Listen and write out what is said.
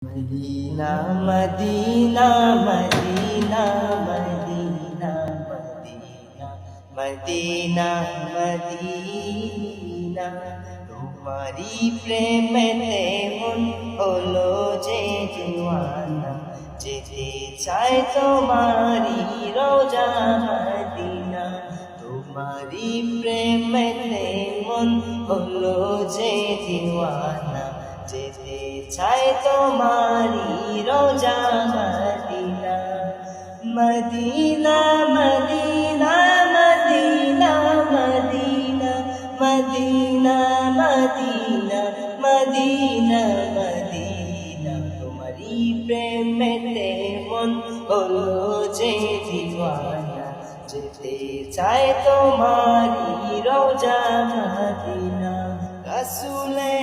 Medina Medina Medina Medina Medina Medina Medina তোমারি প্রেমেতে মন হলো যে দিওয়ানা যেতে চায় তোমারি রোজা মদিনা তোমারি প্রেমেতে মন হলো যে দিওয়ানা যেতে চায় তোমারি রোজা Medina Medina Medina Medina Medina Medina Medina Medina Medina তোমারি প্রেমেতে মন হলো যে দিওয়ানা যেতে চায় তোমারি রোজা মদিনা রাসূলে